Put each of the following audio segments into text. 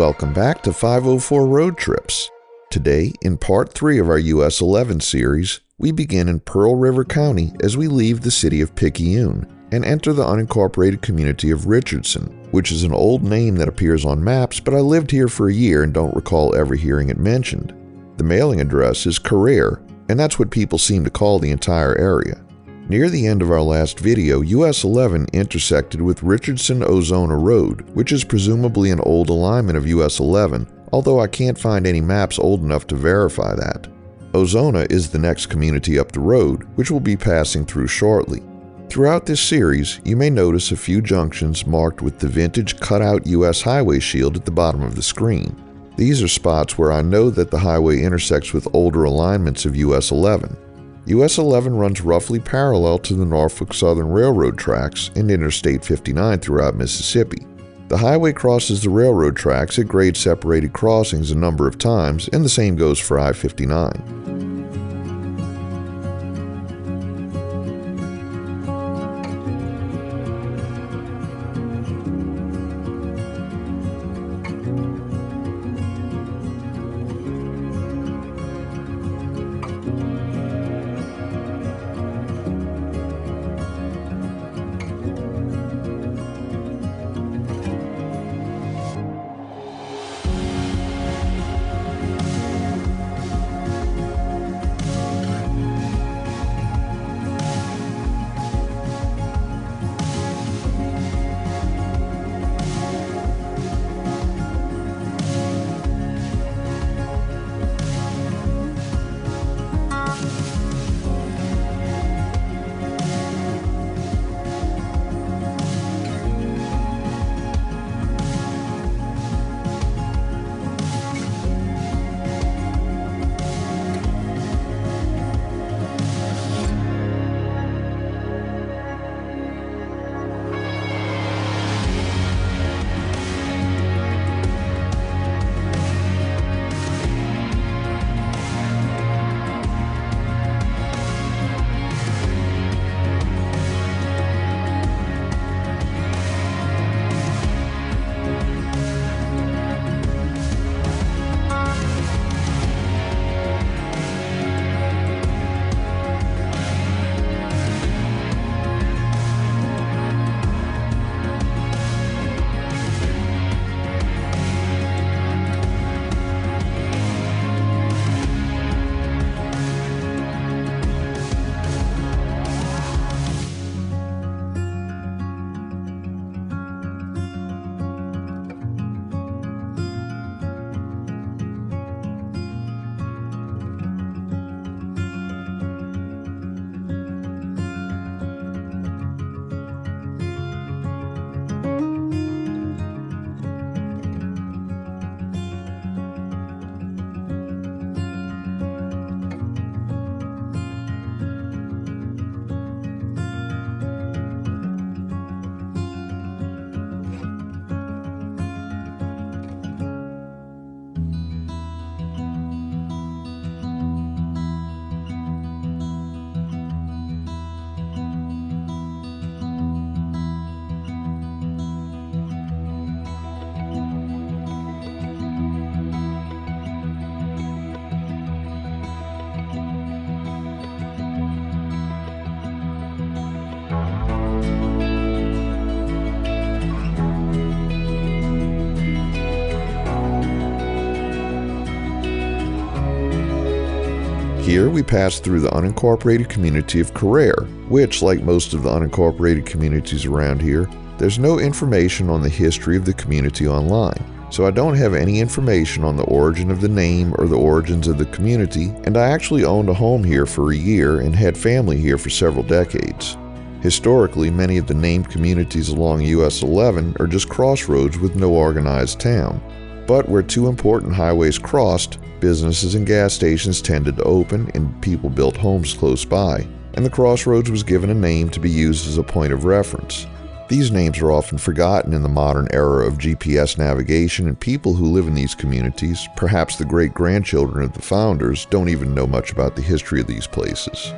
Welcome back to 504 Road Trips. Today, in part 3 of our US 11 series, we begin in Pearl River County as we leave the city of Picayune and enter the unincorporated community of Richardson, which is an old name that appears on maps, but I lived here for a year and don't recall ever hearing it mentioned. The mailing address is Carrere, and that's what people seem to call the entire area. Near the end of our last video, US 11 intersected with Richardson-Ozona Road, which is presumably an old alignment of US 11, although I can't find any maps old enough to verify that. Ozona is the next community up the road, which we'll be passing through shortly. Throughout this series, you may notice a few junctions marked with the vintage cutout US highway shield at the bottom of the screen. These are spots where I know that the highway intersects with older alignments of US 11. US 11 runs roughly parallel to the Norfolk Southern Railroad tracks and Interstate 59 throughout Mississippi. The highway crosses the railroad tracks at grade-separated crossings a number of times, and the same goes for I-59. Here we pass through the unincorporated community of Carrere, which, like most of the unincorporated communities around here, there's no information on the history of the community online. So I don't have any information on the origin of the name or the origins of the community, and I actually owned a home here for a year and had family here for several decades. Historically, many of the named communities along US 11 are just crossroads with no organized town. But where two important highways crossed, businesses and gas stations tended to open and people built homes close by, and the crossroads was given a name to be used as a point of reference. These names are often forgotten in the modern era of GPS navigation, and people who live in these communities, perhaps the great-grandchildren of the founders, don't even know much about the history of these places.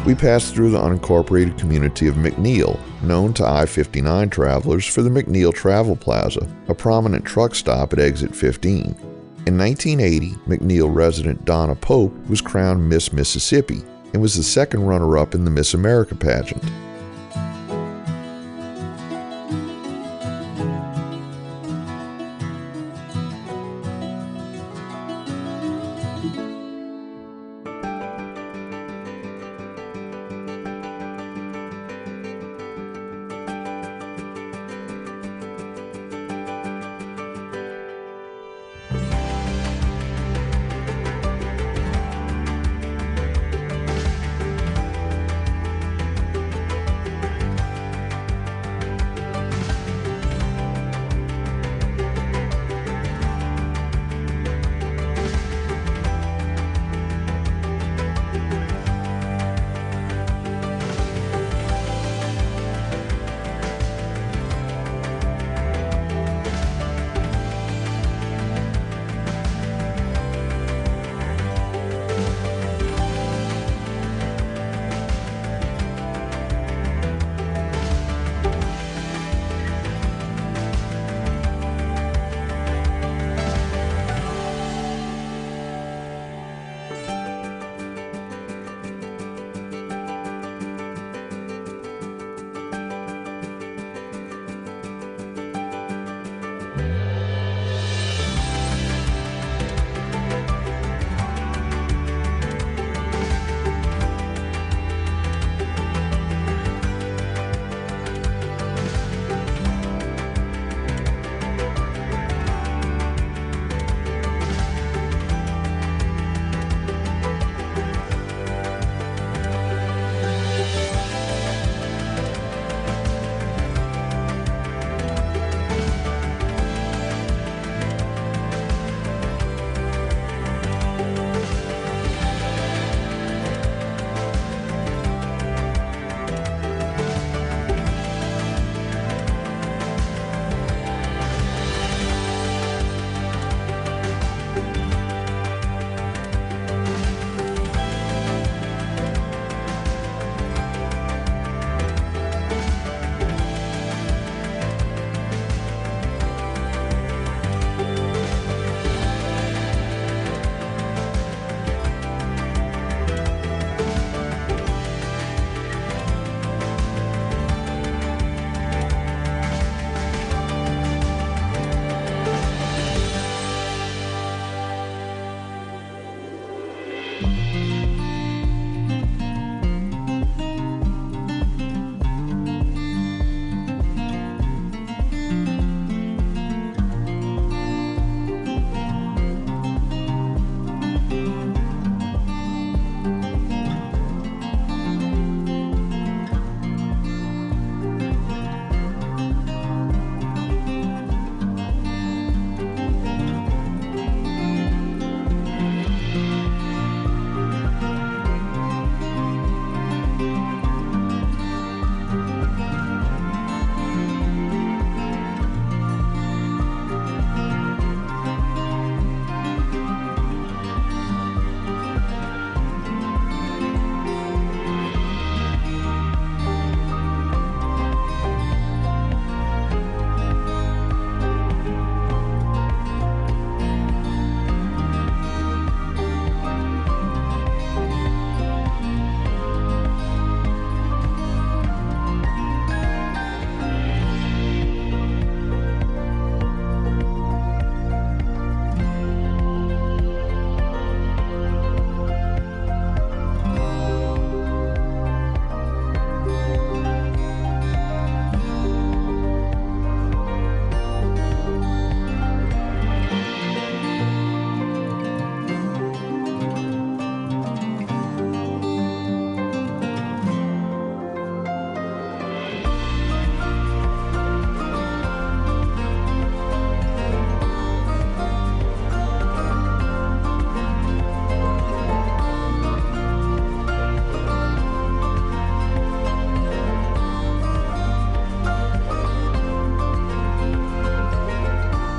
We passed through the unincorporated community of McNeil, known to I-59 travelers for the McNeil Travel Plaza, a prominent truck stop at exit 15. In 1980, McNeil resident Donna Pope was crowned Miss Mississippi and was the second runner-up in the Miss America pageant.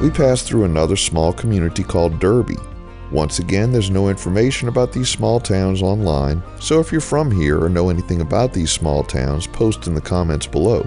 We passed through another small community called Derby. Once again, there's no information about these small towns online, so if you're from here or know anything about these small towns, post in the comments below.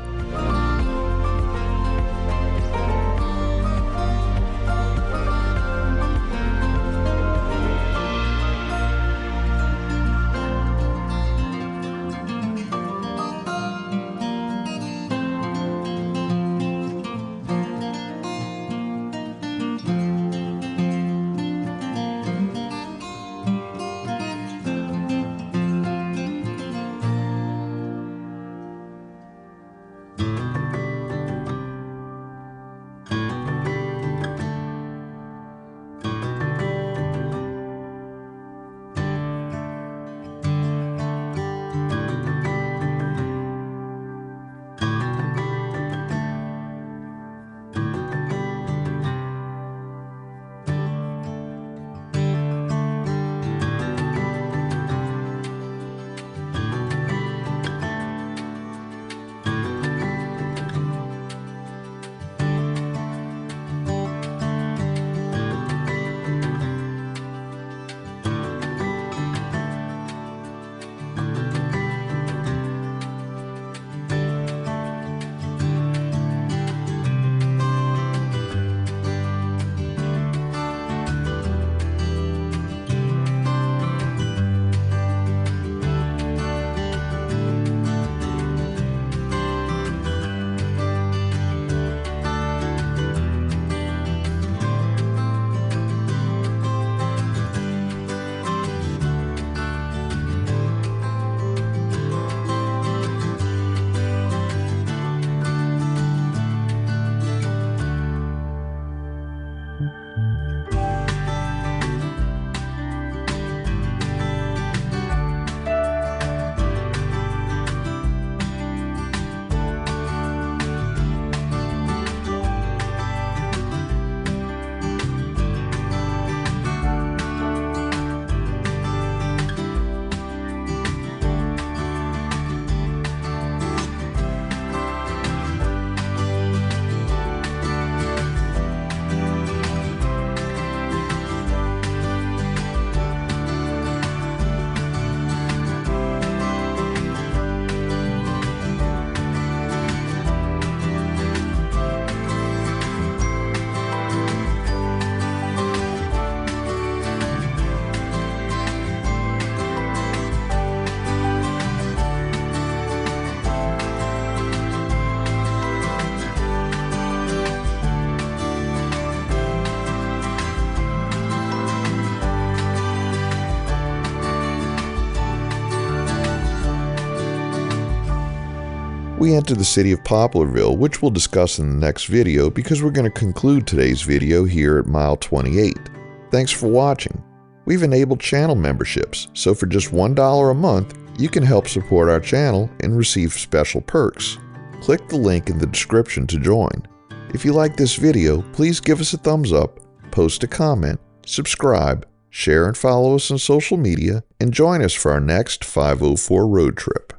We enter the city of Poplarville, which we'll discuss in the next video because we're going to conclude today's video here at mile 28. Thanks for watching. We've enabled channel memberships, so for just $1 a month, you can help support our channel and receive special perks. Click the link in the description to join. If you like this video, please give us a thumbs up, post a comment, subscribe, share and follow us on social media, and join us for our next 504 road trip.